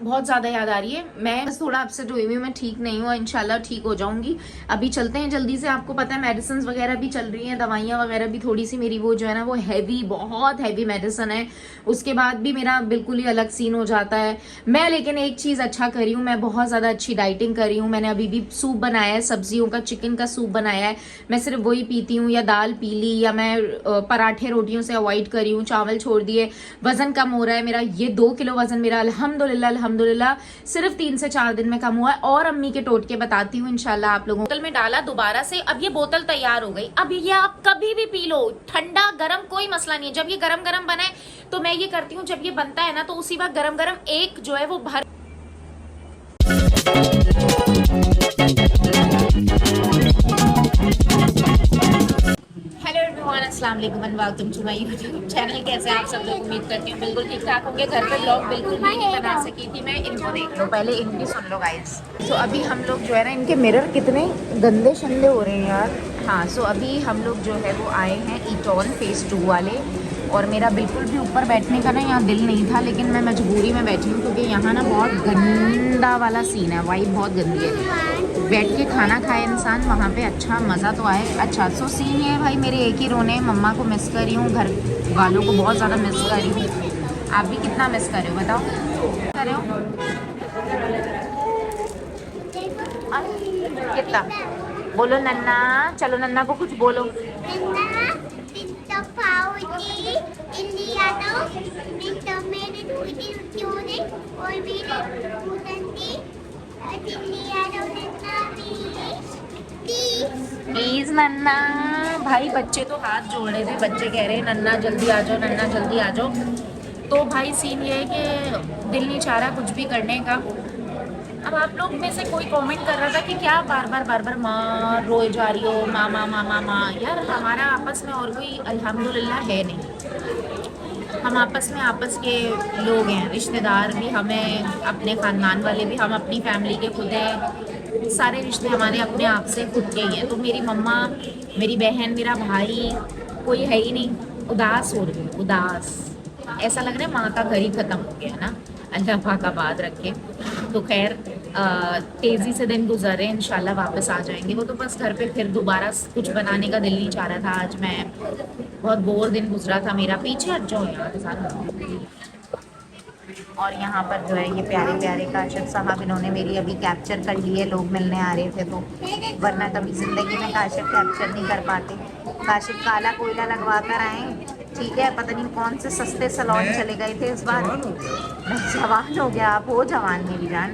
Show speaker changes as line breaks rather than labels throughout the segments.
बहुत ज़्यादा याद आ रही है। मैं बस थोड़ा अपसेट हुई हूँ, मैं ठीक नहीं हूँ, इंशाल्लाह ठीक हो जाऊंगी। अभी चलते हैं जल्दी से, आपको पता है मेडिसिन वगैरह भी चल रही हैं, दवाइयाँ वगैरह भी थोड़ी सी मेरी वो जो है ना वो हैवी, बहुत हैवी मेडिसिन है। उसके बाद भी मेरा बिल्कुल ही अलग सीन हो जाता है। मैं लेकिन एक चीज़ अच्छा करी हूँ, मैं बहुत ज़्यादा अच्छी डाइटिंग करी हूँ। मैंने अभी भी सूप बनाया है, सब्जियों का, चिकन का सूप बनाया है। मैं सिर्फ वही पीती हूँ, या दाल पी ली, या मैं पराठे रोटियों से अवॉइड करी हूँ, चावल छोड़ दिए। वजन कम हो रहा है मेरा, ये 2 किलो वजन मेरा अल्हम्दुलिल्लाह अल्हम्दुलिल्लाह सिर्फ 3 से 4 दिन में कम हुआ है। और अम्मी के टोटके बताती हूँ इंशाल्लाह आप लोगों को। बोतल में डाला दोबारा से, अब ये बोतल तैयार हो गई। अब ये आप कभी भी पी लो, ठंडा गरम कोई मसला नहीं है। जब ये गरम गरम बने तो मैं ये करती हूँ, जब ये बनता है ना तो उसी वक्त गरम गरम एक जो है वो भर। हेलो एवरीवन, अस्सलाम वालेकुम and welcome to my YouTube channel. कैसे आप सब लोग, उम्मीद करती हूँ बिल्कुल ठीक ठाक होंगे। घर पे ब्लॉग बिल्कुल भी नहीं बना सकी थी मैं, इनको देख लो, पहले इनकी सुन लो गाइस। सो अभी हम लोग जो है ना, इनके मिरर कितने गंदे शंदे हो रहे हैं यार। हाँ, सो अभी हम लोग जो है वो आए हैं ईटॉन फेज़ 2 वाले। और मेरा बिल्कुल भी ऊपर बैठने का ना यहाँ दिल नहीं था, लेकिन मैं मजबूरी में बैठी हूँ क्योंकि यहाँ ना बहुत गंदा वाला सीन है, वाइब बहुत गंदी है। बैठ के खाना खाए इंसान वहाँ पे, अच्छा मज़ा तो आए। अच्छा, सो सीन ये है भाई, मेरे एक ही रोने, मम्मा को मिस कर रही हूँ, घर वालों को बहुत ज़्यादा मिस कर रही हूँ। आप भी कितना मिस कर रहे हो बताओ, कर रहे हो कितना? बोलो नन्ना, चलो नन्ना को कुछ बोलो। प्लीज नन्ना। भाई बच्चे तो हाथ जोड़ रहे थे, बच्चे कह रहे हैं नन्ना जल्दी आ जाओ, नन्ना जल्दी आ जाओ। तो भाई सीन ये है कि दिल नहीं चाह रहा कुछ भी करने का। अब आप लोग में से कोई कमेंट कर रहा था कि क्या बार बार माँ रोए जा रही हो, माँ माँ माँ माँ माँ। यार हमारा आपस में और कोई अल्हम्दुलिल्लाह है नहीं। हम आपस के लोग हैं, रिश्तेदार भी हमें, अपने ख़ानदान वाले भी, हम अपनी फैमिली के खुद हैं। सारे रिश्ते हमारे अपने आप से खुद के ही हैं। तो मेरी मम्मा, मेरी बहन, मेरा भाई, कोई है ही नहीं। उदास हो रही हूँ, उदास। ऐसा लग रहा है माँ का घर ही ख़त्म हो गया ना, अल्लाह पाक आबाद रखे। तो खैर तेज़ी से दिन गुजरे, इंशाल्लाह वापस आ जाएंगे वो तो। बस घर पे फिर दोबारा कुछ बनाने का दिल नहीं चाह रहा था। आज मैं बहुत बोर दिन गुजरा था मेरा। पीछे हट जाओ यार सारा। और यहाँ पर जो है ये प्यारे प्यारे काशिफ साहब, इन्होंने मेरी अभी कैप्चर कर ली है, लोग मिलने आ रहे थे तो, वरना कभी ज़िंदगी में काशिफ कैप्चर नहीं कर पाते। काशिफ काला कोयला लगवा कर आए, ठीक है। पता नहीं कौन से सस्ते सैलून चले गए थे इस बार। मैं जवान हो गया, आप हो जवान मेरी जान,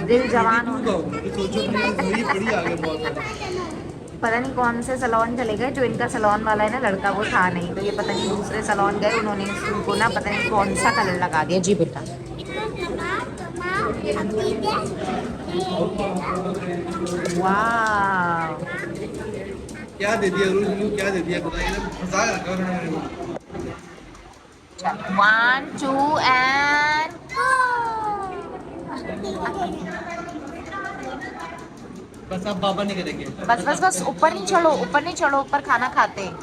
दिल जवान हो। पता नहीं कौन से सैलून चले गए, जो इनका सैलून वाला है ना लड़का, वो था नहीं, तो ये पता नहीं दूसरे सैलून गए, उन्होंने इनको ना पता नहीं कौन सा कलर लगा दिया। जी बेटा, वाह,
क्या दे दिया रूल, क्या दे दिया खुदा, एकदम फंसा के रखा उन्होंने मेरे को।
1 2 एंड
बस अब बाबा नहीं करेंगे।
बस बस बस, ऊपर नहीं चढ़ो, ऊपर नहीं चढ़ो, ऊपर खाना खाते हैं।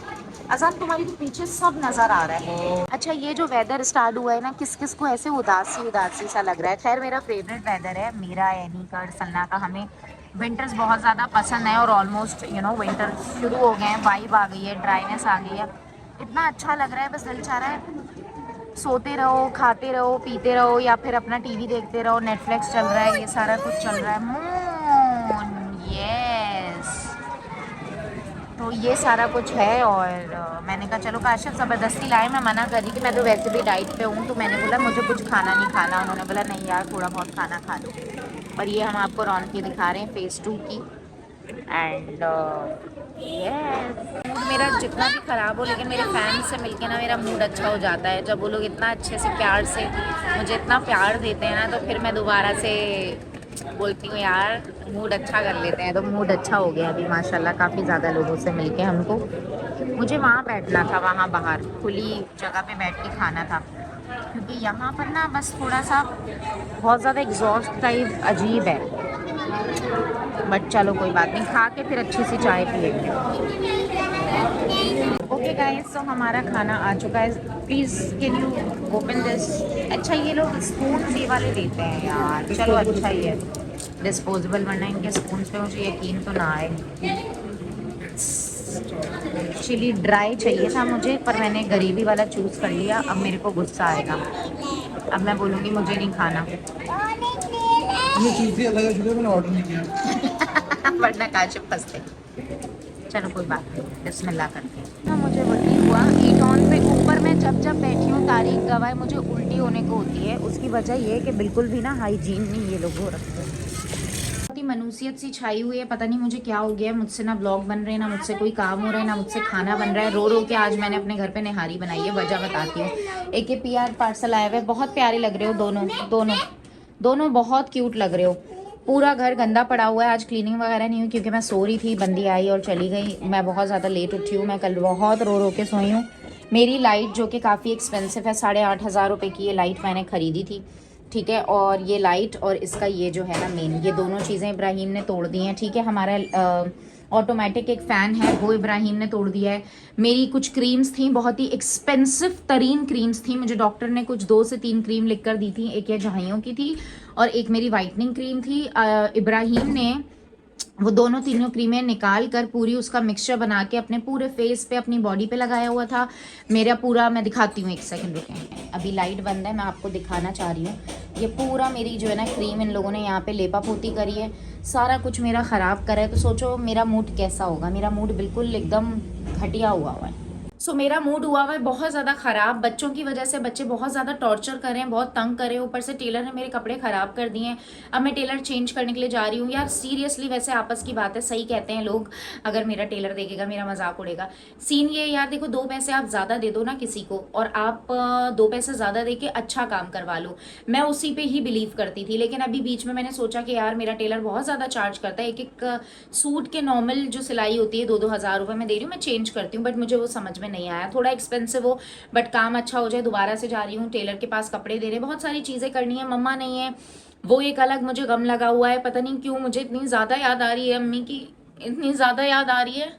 अजान तुम्हारी तो पीछे सब नजर आ रहा है। अच्छा, ये जो वेदर स्टार्ट हुआ है ना, किस किस को ऐसे उदासी उदासी सा लग रहा है। खैर मेरा फेवरेट वेदर है, मेरा, एनी का, सन्ना का। हमें विंटर्स बहुत ज़्यादा पसंद है और ऑलमोस्ट विंटर शुरू हो गए हैं, वाइब आ गई है, ड्राइनेस आ गई है। इतना अच्छा लग रहा है, बस दिल चाह रहा है सोते रहो, खाते रहो, पीते रहो, या फिर अपना टीवी देखते रहो, नेटफ्लिक्स चल रहा है, ये सारा कुछ चल रहा है। Moon, yes. तो ये सारा कुछ है। और मैंने कहा चलो काशिफ ज़बरदस्ती लाए, मैं मना कर रही थी, मैं तो वैसे भी डाइट पे हूँ, तो मैंने बोला मुझे कुछ खाना नहीं खाना। उन्होंने बोला नहीं यार थोड़ा बहुत खाना खा लो। और ये हम आपको रौनकी दिखा रहे हैं फेज़ 2 की। एंड यस, मूड मेरा जितना भी ख़राब हो, लेकिन मेरे फैंस से मिलके ना मेरा मूड अच्छा हो जाता है। जब वो लोग इतना अच्छे से प्यार से मुझे इतना प्यार देते हैं ना, तो फिर मैं दोबारा से बोलती हूँ यार मूड अच्छा कर लेते हैं। तो मूड अच्छा हो गया अभी माशाल्लाह, काफ़ी ज़्यादा लोगों से मिलके हमको। मुझे वहाँ बैठना था, वहाँ बाहर खुली जगह पे बैठ के खाना था, क्योंकि यहाँ पर ना बस थोड़ा सा बहुत ज़्यादा एग्जॉस्ट टाइप अजीब है। बट चलो कोई बात नहीं, खा के फिर अच्छी सी चाय पिएंगे। ओके ओके गाइस, तो हमारा खाना आ चुका है। Please can you open this. अच्छा ये लोग स्पून ये वाले देते हैं यार, चलो अच्छा ही है, डिस्पोजेबल, वरना इनके स्पून पे मुझे यकीन तो ना आए। चिली ड्राई चाहिए था मुझे, पर मैंने गरीबी वाला चूज़ कर लिया। अब मेरे को गुस्सा आएगा, अब मैं बोलूँगी मुझे नहीं खाना।
ये चीज़ अलग है, इसलिए मैंने ऑर्डर नहीं किया।
वरना काशिफ फंसते। चलो कोई बात नहीं, बिस्मिल्लाह करते हैं। हाँ, मुझे वही हुआ ईटॉन पे ऊपर मैं जब जब बैठी हूँ तारीख गवाए मुझे उल्टी होने को होती है। उसकी वजह ये है कि बिल्कुल भी ना हाइजीन नहीं ये लोग हो रखते हैं। बहुत ही मनुसियत सी छाई हुई है, पता नहीं मुझे क्या हो गया है। मुझसे ना ब्लॉग बन रहे हैं, ना मुझसे कोई काम हो रहा है, ना मुझसे खाना बन रहा है। रो रो के आज मैंने अपने घर पे निहारी बनाई है। वजह बताती हूँ। एक ये PR पार्सल आया हुआ है, बहुत प्यारे लग रहे हो दोनों दोनों दोनों, बहुत क्यूट लग रहे हो। पूरा घर गंदा पड़ा हुआ है, आज क्लीनिंग वगैरह नहीं हुई क्योंकि मैं सो रही थी, बंदी आई और चली गई। मैं बहुत ज़्यादा लेट उठी हूँ, मैं कल बहुत रो रो के सोई हूँ। मेरी लाइट जो कि काफ़ी एक्सपेंसिव है, 8,500 रुपये की ये लाइट मैंने ख़रीदी थी, ठीक है। और ये लाइट और इसका ये जो है ना मेन, ये दोनों चीज़ें इब्राहिम ने तोड़ दी हैं, ठीक है। हमारा ऑटोमेटिक एक फ़ैन है, वो इब्राहिम ने तोड़ दिया है। मेरी कुछ क्रीम्स थी, बहुत ही एक्सपेंसिव तरीन क्रीम्स थी, मुझे डॉक्टर ने कुछ 2 से 3 क्रीम लिख कर दी थी। एक ये जहाइयों की थी और एक मेरी वाइटनिंग क्रीम थी। इब्राहिम ने वो दोनों तीनों क्रीमें निकाल कर पूरी उसका मिक्सचर बना के अपने पूरे फेस पे, अपनी बॉडी पे लगाया हुआ था। मेरा पूरा, मैं दिखाती हूँ, 1 सेकंड रुकें, अभी लाइट बंद है, मैं आपको दिखाना चाह रही हूँ। ये पूरा मेरी जो है ना क्रीम इन लोगों ने यहाँ पे लेपा पोती करी है, सारा कुछ मेरा ख़राब करा है। तो सोचो मेरा मूड कैसा होगा। मेरा मूड बिल्कुल एकदम घटिया हुआ है। सो मेरा मूड हुआ है बहुत ज़्यादा ख़राब, बच्चों की वजह से। बच्चे बहुत ज़्यादा टॉर्चर कर रहे हैं, बहुत तंग कर रहे हैं, ऊपर से टेलर ने मेरे कपड़े ख़राब कर दिए हैं। अब मैं टेलर चेंज करने के लिए जा रही हूँ। यार सीरियसली, वैसे आपस की बात है, सही कहते हैं लोग, अगर मेरा टेलर देखेगा मेरा मजाक उड़ेगा। सीन ये यार, देखो 2 पैसे आप ज़्यादा दे दो ना किसी को, और आप 2 पैसे ज़्यादा दे के अच्छा काम करवा लो, मैं उसी पे ही बिलीव करती थी। लेकिन अभी बीच में मैंने सोचा कि यार मेरा टेलर बहुत ज़्यादा चार्ज करता है, एक एक सूट के नॉर्मल जो सिलाई होती है 2-2 हज़ार रुपये मैं दे रही हूँ, मैं चेंज करती हूँ, बट मुझे वो समझ में नहीं आया। थोड़ा एक्सपेंसिव हो बट काम अच्छा हो जाए। दोबारा से जा रही हूँ टेलर के पास, कपड़े दे रहे, बहुत सारी चीज़ें करनी है। मम्मा नहीं है, वो एक अलग मुझे गम लगा हुआ है, पता नहीं क्यों मुझे इतनी ज़्यादा याद आ रही है अम्मी की, इतनी ज़्यादा याद आ रही है।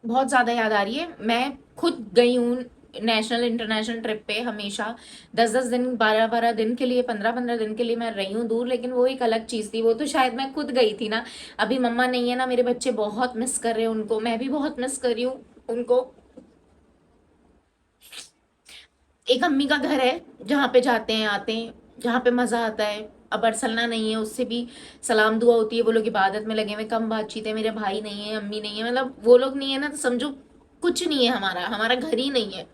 बहुत ज़्यादा याद आ रही है। मैं खुद गई हूँ नेशनल इंटरनेशनल ट्रिप पे, हमेशा 10-10 दिन, 12-12 दिन के लिए, 15-15 दिन के लिए मैं रही हूँ दूर, लेकिन वो एक अलग चीज़ थी। वो तो शायद मैं खुद गई थी ना। अभी मम्मा नहीं है ना, मेरे बच्चे बहुत मिस कर रहे हैं उनको, मैं भी बहुत मिस कर रही हूँ उनको। एक अम्मी का घर है जहाँ पे जाते हैं आते हैं, जहाँ पे मज़ा आता है। अब अरसलना नहीं है, उससे भी सलाम दुआ होती है, वो लोग इबादत में लगे हुए, कम बातचीत है। मेरे भाई नहीं है, अम्मी नहीं है, मतलब वो लोग नहीं है ना, तो समझो कुछ नहीं है, हमारा हमारा घर ही नहीं है,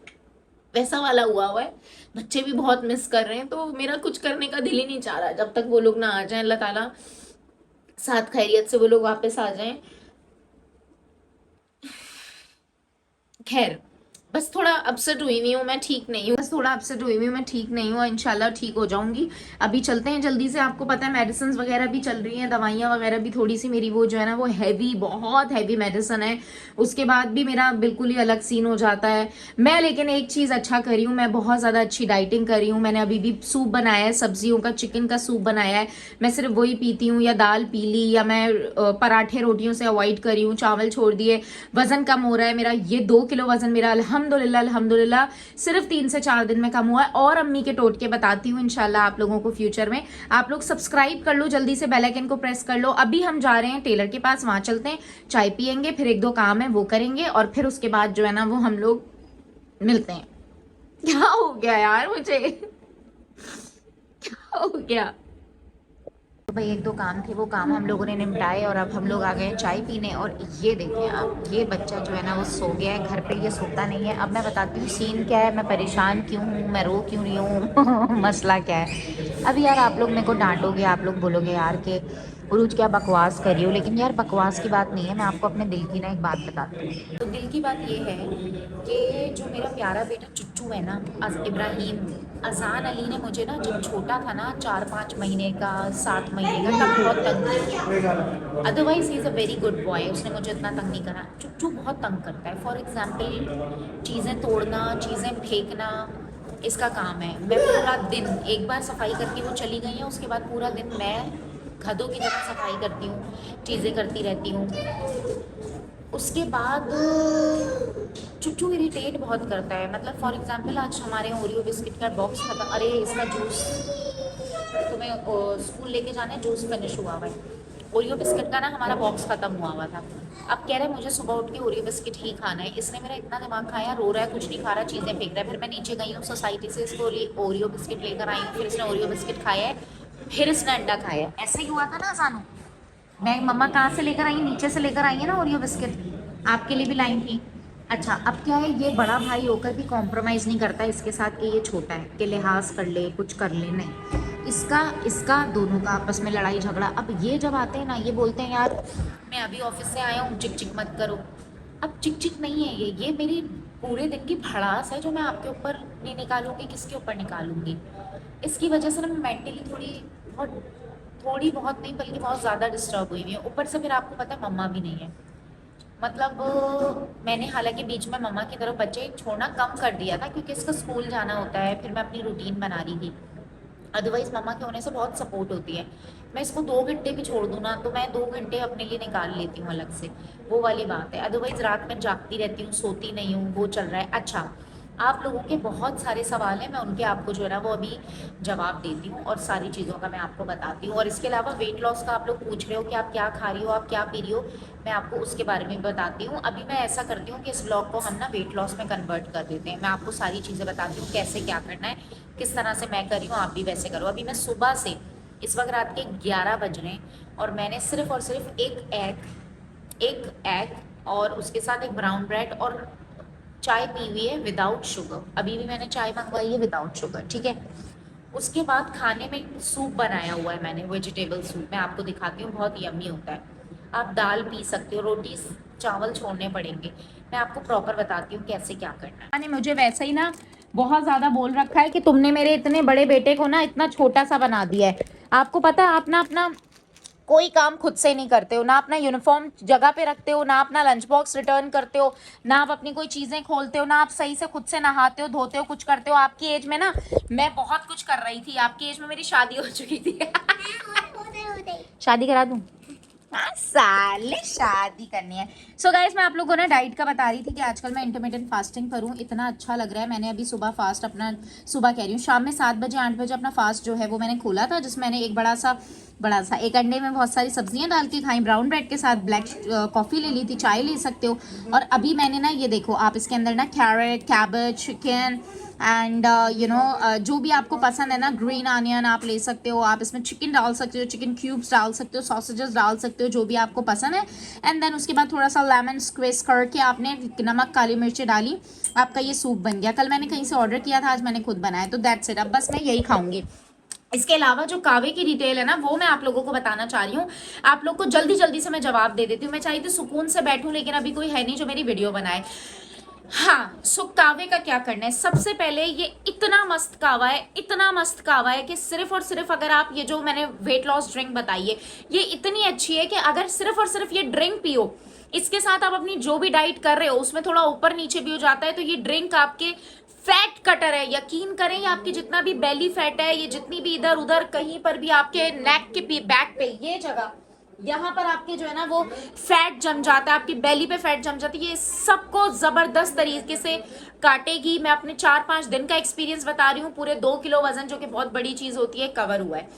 वैसा वाला हुआ है। बच्चे भी बहुत मिस कर रहे हैं, तो मेरा कुछ करने का दिल ही नहीं चाह रहा जब तक वो लोग ना आ जाएं। अल्लाह ताला साथ खैरियत से वो लोग वापस आ जाएं। खैर, बस थोड़ा अपसेट हुई हुई हूँ, मैं ठीक नहीं हूँ, बस थोड़ा अपसेट हुई हुई हूँ, मैं ठीक नहीं हूँ। इंशाल्लाह ठीक हो जाऊंगी। अभी चलते हैं जल्दी से, आपको पता है मेडिसिन वगैरह भी चल रही हैं, दवाइयाँ वगैरह भी थोड़ी सी मेरी वो जो है ना वो हैवी, बहुत हैवी मेडिसिन है, उसके बाद भी मेरा बिल्कुल ही अलग सीन हो जाता है। मैं लेकिन एक चीज़ अच्छा करी हूँ, मैं बहुत ज़्यादा अच्छी डाइटिंग करी हूँ। मैंने अभी भी सूप बनाया है, सब्जियों का, चिकन का सूप बनाया है, मैं सिर्फ वही पीती हूँ, या दाल पी ली, या मैं पराठे रोटियों से अवॉइड करी हूँ, चावल छोड़ दिए। वजन कम हो रहा है मेरा, ये 2 किलो वजन मेरा अल्हम्दुलिल्लाह अल्हम्दुलिल्लाह सिर्फ 3 से 4 दिन में कम हुआ है। और अम्मी के टोटके बताती हूँ इंशाल्लाह आप लोगों को फ्यूचर में। आप लोग सब्सक्राइब कर लो जल्दी से, बेल आइकन को प्रेस कर लो। अभी हम जा रहे हैं टेलर के पास, वहां चलते हैं, चाय पियेंगे, फिर 1-2 काम है वो करेंगे, और फिर उसके बाद जो है ना वो हम लोग मिलते हैं। क्या हो गया यार मुझे, क्या हो गया। तो भाई 1-2 काम थे, वो काम हम लोगों ने निपटाए, और अब हम लोग आ गए चाय पीने। और ये देखें आप, ये बच्चा जो है ना वो सो गया है, घर पे ये सोता नहीं है। अब मैं बताती हूँ सीन क्या है, मैं परेशान क्यों हूँ, मैं रो क्यों रही हूँ मसला क्या है। अब यार आप लोग मेरे को डांटोगे, आप लोग बोलोगे यार कि उरूज क्या बकवास कर रही हो, लेकिन यार बकवास की बात नहीं है, मैं आपको अपने दिल की ना एक बात बताती हूँ। तो दिल की बात ये है कि जो मेरा प्यारा बेटा चुच्चू है ना, इब्राहिम, अजान अली ने मुझे ना जब छोटा था ना, 4-5 महीने का, 7 महीने का, तब बहुत तंग किया। Otherwise he is a very good boy, उसने मुझे इतना तंग नहीं करा। चुच्चू बहुत तंग करता है। फॉर एग्जाम्पल चीज़ें तोड़ना, चीज़ें फेंकना, इसका काम है। मैं पूरा दिन, एक बार सफाई करके वो चली गई है, उसके बाद पूरा दिन मैं गधों की तरह सफाई करती हूँ, चीज़ें करती रहती हूँ। उसके बाद चुच्चू इरिटेट बहुत करता है, मतलब फॉर एग्जांपल आज हमारे ओरियो बिस्किट का बॉक्स खत्म, अरे इसका जूस तुम्हें स्कूल लेके जाना है, जूस फिनिश हुआ हुआ है। ओरियो बिस्किट का ना हमारा बॉक्स खत्म हुआ हुआ था, अब कह रहा है मुझे सुबह उठ के ओरियो बिस्किट ही खाना है। इसने मेरा इतना दिमाग खाया, रो रहा है, कुछ नहीं खा रहा, चीज़ें फेंक रहा है। फिर मैं नीचे गई हूँ सोसाइटी से, इसको ओरियो बिस्किट लेकर आई हूँ, फिर इसने ओरियो बिस्किट खाया है, फिर इसने अंडा खाया है। ऐसे ही हुआ था ना सानू, मैं मम्मा कहाँ से लेकर आई, नीचे से लेकर आई है ना ओरियो बिस्किट, आपके लिए भी लाई थी। अच्छा अब क्या है, ये बड़ा भाई होकर भी कॉम्प्रोमाइज़ नहीं करता इसके साथ कि ये छोटा है, कि लिहाज कर ले, कुछ कर ले, नहीं। इसका दोनों का आपस में लड़ाई झगड़ा। अब ये जब आते हैं ना, ये बोलते हैं यार मैं अभी ऑफिस से आया हूँ, चिक चिक मत करो। अब चिक चिक नहीं है ये मेरी पूरे दिन की भड़ास है जो मैं आपके ऊपर नहीं निकालूंगी, किसके ऊपर निकालूंगी। इसकी वजह से ना मैं मेंटली थोड़ी बहुत नहीं बल्कि बहुत ज़्यादा डिस्टर्ब हुई हुई है। ऊपर से फिर आपको पता है मम्मा भी नहीं है, मतलब मैंने हालांकि बीच में मम्मा की तरफ बच्चे छोड़ना कम कर दिया था क्योंकि इसका स्कूल जाना होता है, फिर मैं अपनी रूटीन बना रही थी। अदरवाइज़ मम्मा के होने से बहुत सपोर्ट होती है। मैं इसको 2 घंटे भी छोड़ दूँ ना तो मैं 2 घंटे अपने लिए निकाल लेती हूँ अलग से, वो वाली बात है। अदरवाइज़ रात में जागती रहती हूँ, सोती नहीं हूँ, वो चल रहा है। अच्छा आप लोगों के बहुत सारे सवाल हैं, मैं उनके आपको जो है ना वो अभी जवाब देती हूँ और सारी चीज़ों का मैं आपको बताती हूँ। और इसके अलावा वेट लॉस का आप लोग पूछ रहे हो कि आप क्या खा रही हो, आप क्या पी रही हो, मैं आपको उसके बारे में बताती हूँ। अभी मैं ऐसा करती हूँ कि इस ब्लॉग को हम ना वेट लॉस में कन्वर्ट कर देते हैं। मैं आपको सारी चीज़ें बताती हूँ कैसे क्या करना है, किस तरह से मैं कर रही हूँ, आप भी वैसे करो। अभी मैं सुबह से, इस वक्त रात के 11 बज रहे हैं और मैंने सिर्फ और सिर्फ एक एग और उसके साथ एक ब्राउन ब्रेड और चाय पी हुई है विदाउट शुगर। अभी भी मैंने चाय मंगवाई है विदाउट शुगर, ठीक है। उसके बाद खाने में सूप बनाया हुआ है मैंने, वेजिटेबल सूप, मैं आपको दिखाती हूँ, बहुत यम्मी होता है। आप दाल पी सकते हो, रोटी चावल छोड़ने पड़ेंगे, मैं आपको प्रॉपर बताती हूँ कैसे क्या करना है। मैंने मुझे वैसे ही ना बहुत ज़्यादा बोल रखा है कि तुमने मेरे इतने बड़े बेटे को ना इतना छोटा सा बना दिया है। आपको पता है आप ना अपना कोई काम खुद से नहीं करते हो, ना अपना यूनिफॉर्म जगह पे रखते हो, ना अपना लंच बॉक्स रिटर्न करते हो, ना आप अपनी कोई चीज़ें खोलते हो, ना आप सही से खुद से नहाते हो, धोते हो, कुछ करते हो। आपकी एज में ना मैं बहुत कुछ कर रही थी, आपकी एज में मेरी शादी हो चुकी थी। शादी करा दूं? हाँ साले शादी करनी है। सो गाइस मैं आप लोगों को ना डाइट का बता रही थी कि आजकल मैं इंटरमिटेंट फास्टिंग करूँ, इतना अच्छा लग रहा है। मैंने अभी सुबह फास्ट अपना, सुबह कह रही हूँ शाम में 7 बजे 8 बजे अपना फास्ट जो है वो मैंने खोला था, जिसमें मैंने एक बड़ा सा एक अंडे में बहुत सारी सब्जियां डाल के खाई, ब्राउन ब्रेड के साथ ब्लैक कॉफ़ी ले ली थी, चाय ले सकते हो। और अभी मैंने ना ये देखो, आप इसके अंदर ना कैरेट, कैबेज, चिकन एंड जो भी आपको पसंद है ना, ग्रीन अनियन आप ले सकते हो, आप इसमें चिकन डाल सकते हो, चिकन क्यूब्स डाल सकते हो, सॉसेजेस डाल सकते हो, जो भी आपको पसंद है। एंड देन उसके बाद थोड़ा सा लेमन स्क्वीज करके आपने नमक काली मिर्ची डाली, आपका ये सूप बन गया। कल मैंने कहीं से ऑर्डर किया था, आज मैंने खुद बनाया, तो दैट्स इट। अब बस मैं यही खाऊंगी। इसके अलावा जो कावे की डिटेल है ना वो मैं आप लोगों को बताना चाह रही हूँ। आप लोग को जल्दी जल्दी से मैं जवाब दे देती हूँ। मैं चाहती सुकून से बैठूं, लेकिन अभी कोई है नहीं जो मेरी वीडियो बनाए। हाँ, सो कावे का क्या करना है। सबसे पहले ये इतना मस्त कावा है, इतना मस्त कावा है कि सिर्फ और सिर्फ अगर आप ये जो मैंने वेट लॉस ड्रिंक बताई है, ये इतनी अच्छी है कि अगर सिर्फ और सिर्फ ये ड्रिंक पियो, इसके साथ आप अपनी जो भी डाइट कर रहे हो उसमें थोड़ा ऊपर नीचे भी हो जाता है, तो ये ड्रिंक आपके फैट कटर है। यकीन करें, ये आपकी जितना भी बेली फैट है, ये जितनी भी इधर उधर कहीं पर भी आपके नेक के बैक पे ये जगह, यहाँ पर आपके जो है ना वो फैट जम जाता है, आपकी बेली पे फैट जम जाती है, ये सबको जबरदस्त तरीके से काटेगी। मैं अपने 4-5 दिन का एक्सपीरियंस बता रही हूँ। पूरे 2 किलो वजन, जो कि बहुत बड़ी चीज होती है, कवर हुआ है,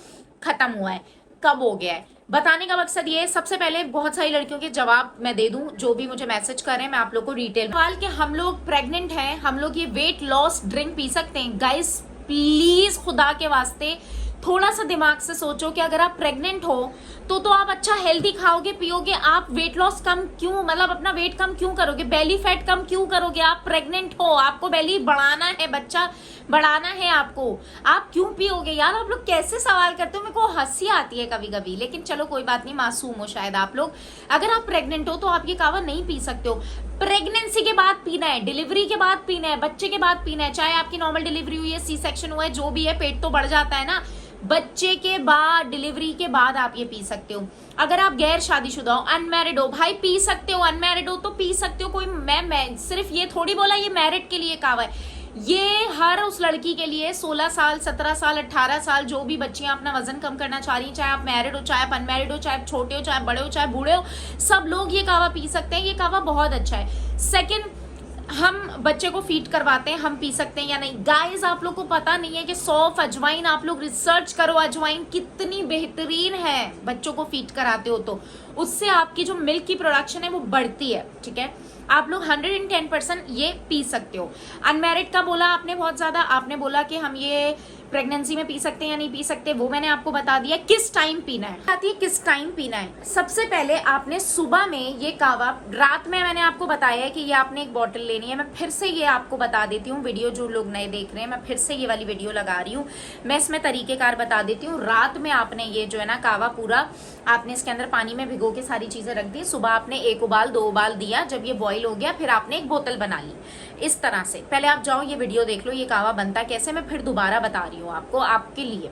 खत्म हुआ है। कब हो गया है बताने का मकसद ये है। सबसे पहले बहुत सारी लड़कियों के जवाब मैं दे दूं जो भी मुझे मैसेज कर रहे हैं, मैं आप लोग को डिटेल सवाल कि हम लोग प्रेग्नेंट हैं, हम लोग ये वेट लॉस ड्रिंक पी सकते हैं? गाइस प्लीज खुदा के वास्ते थोड़ा सा दिमाग से सोचो कि अगर आप प्रेग्नेंट हो तो आप अच्छा हेल्दी खाओगे पियोगे, आप वेट लॉस कम क्यों, मतलब अपना वेट कम क्यों करोगे, बेली फैट कम क्यों करोगे? आप प्रेग्नेंट हो, आपको बेली बढ़ाना है, बच्चा बढ़ाना है आपको, आप क्यों पियोगे? यार आप लोग कैसे सवाल करते हो, मेरे को हंसी आती है कभी कभी, लेकिन चलो कोई बात नहीं, मासूम हो शायद आप लोग। अगर आप प्रेग्नेंट हो तो आप ये कावा नहीं पी सकते हो। प्रेगनेंसी के बाद पीना है, डिलीवरी के बाद पीना है, बच्चे के बाद पीना है, चाहे आपकी नॉर्मल डिलीवरी हुई है, सी सेक्शन हुआ है, जो भी है, पेट तो बढ़ जाता है ना, बच्चे के बाद, डिलीवरी के बाद आप ये पी सकते हो। अगर आप गैर शादीशुदा हो, अनमैरिड हो, भाई पी सकते हो, अनमैरिड हो तो पी सकते हो। कोई मैं सिर्फ ये थोड़ी बोला ये मैरिड के लिए कावा है, ये हर उस लड़की के लिए 16 साल 17 साल 18 साल जो भी बच्चियां अपना वजन कम करना चाह रही हैं, चाहे आप मैरिड हो, चाहे आप अनमैरिड हो, चाहे आप छोटे हो, चाहे बड़े हो, चाहे बूढ़े हो, सब लोग ये कावा पी सकते हैं। ये कावा बहुत अच्छा है। सेकंड, हम बच्चे को फीड करवाते हैं, हम पी सकते हैं या नहीं। गाइस, आप लोग को पता नहीं है कि सौंफ, अजवाइन, आप लोग रिसर्च करो अजवाइन कितनी बेहतरीन है बच्चों को फीड कराते हो तो उससे आपकी जो मिल्क की प्रोडक्शन है वो बढ़ती है। ठीक है, आप लोग 110% ये पी सकते हो। अनमैरिड का बोला आपने बहुत ज्यादा, आपने बोला कि हम ये प्रेगनेंसी में पी सकते हैं या नहीं पी सकते, वो मैंने आपको बता दिया। किस टाइम पीना है, आती है किस टाइम पीना है। सबसे पहले आपने सुबह में ये कावा, रात में मैंने आपको बताया है कि ये आपने एक बॉटल लेनी है। मैं फिर से ये आपको बता देती हूँ, वीडियो जो लोग नए देख रहे हैं, मैं फिर से ये वाली वीडियो लगा रही हूँ। मैं इसमें तरीकेकार बता देती हूँ। रात में आपने ये जो है ना कावा पूरा आपने इसके अंदर पानी में भिगो के सारी चीजें रख दी। सुबह आपने 1 उबाल 2 उबाल दिया, जब ये बॉईल हो गया फिर आपने एक बोतल बना ली। इस तरह से पहले आप जाओ ये वीडियो देख लो, ये कावा बनता कैसे, मैं फिर दोबारा बता रही हूँ आपको, आपके लिए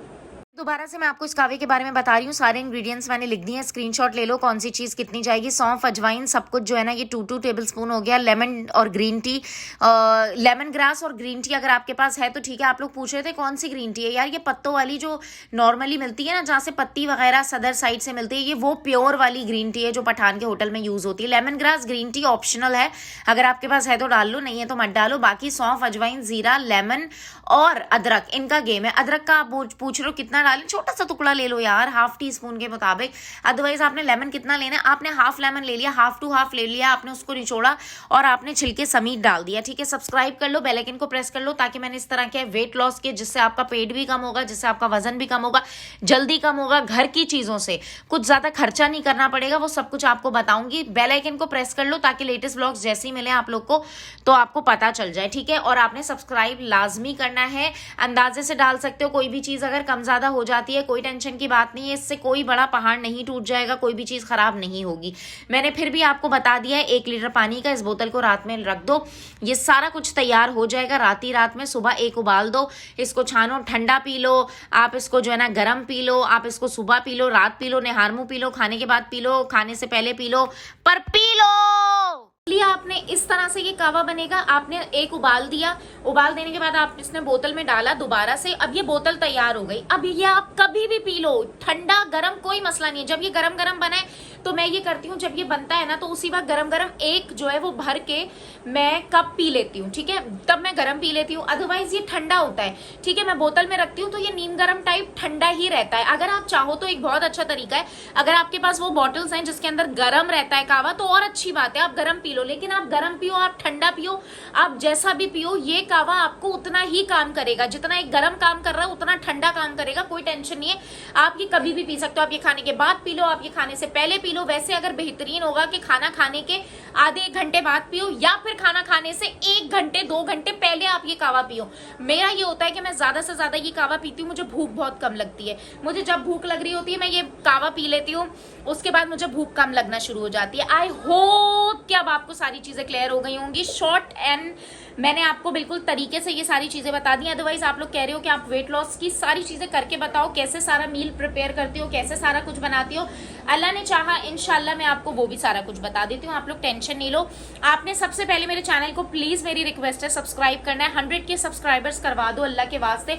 दोबारा से मैं आपको इस कावे के बारे में बता रही हूँ। सारे इंग्रेडिएंट्स मैंने लिख दिए हैं, स्क्रीनशॉट ले लो कौन सी चीज़ कितनी जाएगी। सौंफ, अजवाइन, सब कुछ जो है ना ये 2 टेबलस्पून हो गया। लेमन और ग्रीन टी, लेमन ग्रास और ग्रीन टी अगर आपके पास है तो ठीक है। आप लोग पूछ रहे थे कौन सी ग्रीन टी है, यार ये पत्तों वाली जो नॉर्मली मिलती है ना, जहाँ से पत्ती वगैरह सदर साइड से मिलती है, ये वो प्योर वाली ग्रीन टी है जो पठान के होटल में यूज़ होती है। Lemon grass green tea optional है, अगर आपके पास है तो डाल लो, नहीं है तो मत डालो। बाकी सौंफ, अजवाइन, जीरा, लेमन और अदरक, इनका गेम है। अदरक का आप पूछ रहे हो कितना डालें, छोटा सा टुकड़ा ले लो यार, ½ टीस्पून के मुताबिक। अदरवाइज आपने लेमन कितना लेना है, आपने ½ लेमन ले लिया, ½ टू ½ ले लिया, आपने उसको निचोड़ा और आपने छिलके समीत डाल दिया। ठीक है, सब्सक्राइब कर लो, बेल आइकन को प्रेस कर लो, ताकि मैंने इस तरह के वेट लॉस के, जिससे आपका पेट भी कम होगा, जिससे आपका वजन भी कम होगा, जल्दी कम होगा, घर की चीजों से कुछ ज्यादा खर्चा नहीं करना पड़ेगा, वो सब कुछ आपको बताऊंगी। बेल आइकन को प्रेस कर लो ताकि लेटेस्ट ब्लॉग्स जैसे ही मिले आप लोग को तो आपको पता चल जाए। ठीक है, और आपने सब्सक्राइब लाजमी करना है। अंदाजे से डाल सकते हो, कोई भी चीज अगर कम ज्यादा हो जाती है कोई टेंशन की बात नहीं है, इससे कोई बड़ा पहाड़ नहीं टूट जाएगा, कोई भी चीज खराब नहीं होगी। मैंने फिर भी आपको बता दिया है 1 लीटर पानी का, इस बोतल को रात में रख दो, ये सारा कुछ तैयार हो जाएगा रात में। सुबह 1 उबाल दो, इसको छानो, ठंडा पी लो, आप इसको जो है ना गर्म पी लो, आप इसको सुबह पी लो, रात पी लो, निहार मुंह पी लो, खाने के बाद पी लो, खाने से पहले पी लो, पर पी लो। लिया आपने, इस तरह से ये कावा बनेगा। आपने 1 उबाल दिया, उबाल देने के बाद आप इसने बोतल में डाला दोबारा से, अब ये बोतल तैयार हो गई। अब ये आप कभी भी पी लो, ठंडा गरम कोई मसला नहीं है। जब ये गरम गरम बना है तो मैं ये करती हूँ, जब ये बनता है ना तो उसी वक्त गरम गरम एक जो है वो भर के मैं कप पी लेती हूँ। ठीक है, तब मैं गरम पी लेती हूँ, अदरवाइज ये ठंडा होता है। ठीक है, मैं बोतल में रखती हूँ तो ये नीम गरम टाइप ठंडा ही रहता है। अगर आप चाहो तो एक बहुत अच्छा तरीका है, अगर आपके पास वो बॉटल्स हैं जिसके अंदर गरम रहता है कावा तो और अच्छी बात है, आप गरम पी लो। लेकिन आप गरम पियो, आप ठंडा पियो, आप जैसा भी पियो, ये कावा आपको उतना ही काम करेगा। जितना एक गरम काम कर रहा है उतना ठंडा काम करेगा, कोई टेंशन नहीं है। आप ये कभी भी पी सकते हो, आप ये खाने के बाद पी लो, आप ये खाने से पहले पी लो। वैसे अगर बेहतरीन होगा कि खाना खाने के आधे 1 घंटे बाद पियो, या फिर खाना खाने से 1 घंटे 2 घंटे पहले आप ये कावा पियो। मेरा ये होता है कि मैं ज्यादा से ज्यादा ये कावा पीती हूँ, मुझे भूख बहुत कम लगती है। मुझे जब भूख लग रही होती है मैं ये कावा पी लेती हूँ, उसके बाद मुझे भूख कम लगना शुरू हो जाती है। आई होप कि अब आपको सारी चीजें क्लियर हो गई होंगी। शॉर्ट एंड मैंने आपको बिल्कुल तरीके से ये सारी चीजें बता दी। अदरवाइज आप लोग कह रहे हो कि आप वेट लॉस की सारी चीजें करके बताओ, कैसे सारा मील प्रिपेयर करती हो, कैसे सारा कुछ बनाती हो। अल्लाह ने चाहा इंशाल्लाह मैं आपको वो भी सारा कुछ बता देती हूँ, आप लोग टेंशन नहीं लो। आपने सबसे पहले मेरे चैनल को प्लीज, मेरी रिक्वेस्ट है, सब्सक्राइब करना है। 100 के सब्सक्राइबर्स करवा दो अल्लाह के वास्ते।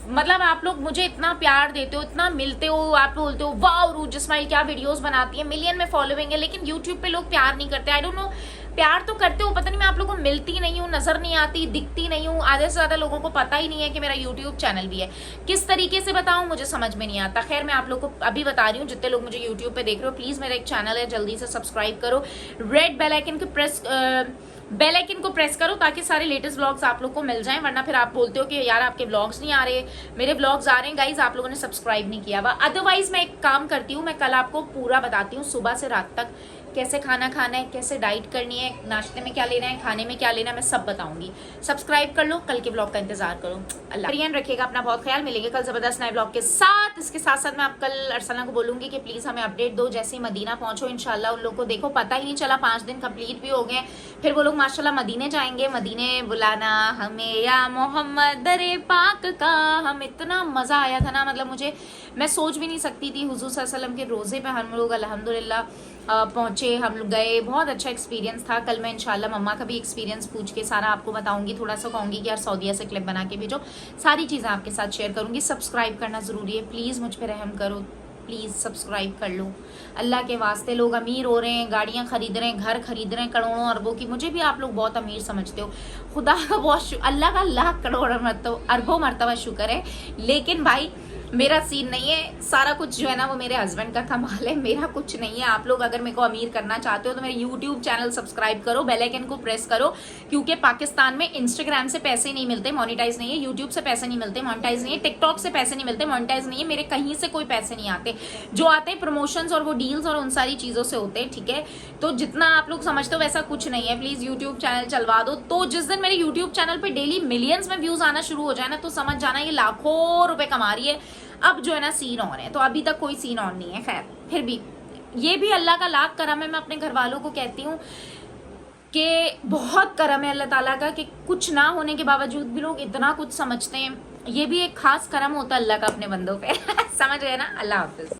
मतलब आप लोग मुझे इतना प्यार देते हो, इतना मिलते हो, आप बोलते हो वाह रूज इस्माइल क्या वीडियोस बनाती है, मिलियन में फॉलोइंग है, लेकिन यूट्यूब पे लोग प्यार नहीं करते। आई डोंट नो, प्यार तो करते हो, पता नहीं मैं आप लोगों को मिलती नहीं हूँ, नजर नहीं आती, दिखती नहीं हूँ। आधे से ज्यादा लोगों को पता ही नहीं है कि मेरा यूट्यूब चैनल भी है। किस तरीके से बताऊं मुझे समझ में नहीं आता। खैर मैं आप लोग को अभी बता रही हूँ, जितने लोग मुझे यूट्यूब पे देख रहे हो प्लीज मेरा एक चैनल है, जल्दी से सब्सक्राइब करो, रेड बेल आइकन को प्रेस करो ताकि सारे लेटेस्ट व्लॉग्स आप लोग को मिल जाएं। वरना फिर आप बोलते हो कि यार आपके व्लॉग्स नहीं आ रहे, मेरे व्लॉग्स आ रहे हैं। गाइज आप लोगों ने सब्सक्राइब नहीं किया हुआ। अदरवाइज मैं एक काम करती हूँ, मैं कल आपको पूरा बताती हूँ सुबह से रात तक कैसे खाना खाना है, कैसे डाइट करनी है, नाश्ते में क्या लेना है, खाने में क्या लेना है, मैं सब बताऊंगी। सब्सक्राइब कर लो, कल के ब्लॉग का इंतजार करो। अल्लाह रखिएगा अपना बहुत ख्याल। मिलेंगे कल जबरदस्त नए ब्लॉग के साथ। इसके साथ साथ मैं आप कल अरसना को बोलूंगी कि प्लीज हमें अपडेट दो, जैसे ही मदीना पहुंचो इंशाल्लाह। उन लोग को देखो पता ही नहीं चला, 5 दिन कंप्लीट भी हो गए, फिर वो लोग माशाल्लाह मदीने जाएंगे। मदीने बुलाना हमें या मोहम्मद दरे पाक का, हम इतना मजा आया था ना, मतलब मुझे, मैं सोच भी नहीं सकती थी। हुजूर सल्लल्लाहु अलैहि वसल्लम के रोजे पे हम लोग अल्हम्दुलिल्लाह पहुँचे, हम लोग गए, बहुत अच्छा एक्सपीरियंस था। कल मैं इंशाल्लाह मम्मा का भी एक्सपीरियंस पूछ के सारा आपको बताऊंगी, थोड़ा सा कहूँगी कि यार सऊदीया से क्लिप बना के भेजो, सारी चीज़ें आपके साथ शेयर करूँगी। सब्सक्राइब करना ज़रूरी है, प्लीज़ मुझ पर रहम करो, प्लीज़ सब्सक्राइब कर लो अल्लाह के वास्ते। लोग अमीर हो रहे हैं, गाड़ियाँ खरीद रहे हैं, घर खरीद रहे हैं करोड़ों अरबों की, मुझे भी आप लोग बहुत अमीर समझते हो, खुदा का बहुत अल्लाह का लाख करोड़ अरबों मरतबा शुक्र है, लेकिन भाई मेरा सीन नहीं है। सारा कुछ जो है ना वो मेरे हस्बैंड का कमाल है, मेरा कुछ नहीं है। आप लोग अगर मेरे को अमीर करना चाहते हो तो मेरे यूट्यूब चैनल सब्सक्राइब करो, बेल आइकन को प्रेस करो, क्योंकि पाकिस्तान में इंस्टाग्राम से पैसे नहीं मिलते, मोनेटाइज नहीं है, यूट्यूब से पैसे नहीं मिलते, मोनेटाइज नहीं है, टिकटॉक से पैसे नहीं मिलते, मोनेटाइज नहीं है, मेरे कहीं से कोई पैसे नहीं आते, जो आते हैं प्रमोशंस और वो डील्स और उन सारी चीज़ों से होते हैं, ठीक है। तो जितना आप लोग समझते हो वैसा कुछ नहीं है, प्लीज़ यूट्यूब चैनल चलवा दो। तो जिस दिन मेरे यूट्यूब चैनल पर डेली मिलियंस में व्यूज़ आना शुरू हो जाए ना, तो समझ जाना ये लाखों रुपए कमा रही है। अब जो है ना सीन ऑन है, तो अभी तक कोई सीन ऑन नहीं है, खैर फिर भी ये भी अल्लाह का लाख करम है। मैं अपने घर वालों को कहती हूँ कि बहुत करम है अल्लाह ताला का, कि कुछ ना होने के बावजूद भी लोग इतना कुछ समझते हैं। ये भी एक खास करम होता है अल्लाह का अपने बंदों पे समझ गए ना। अल्लाह हाफिज।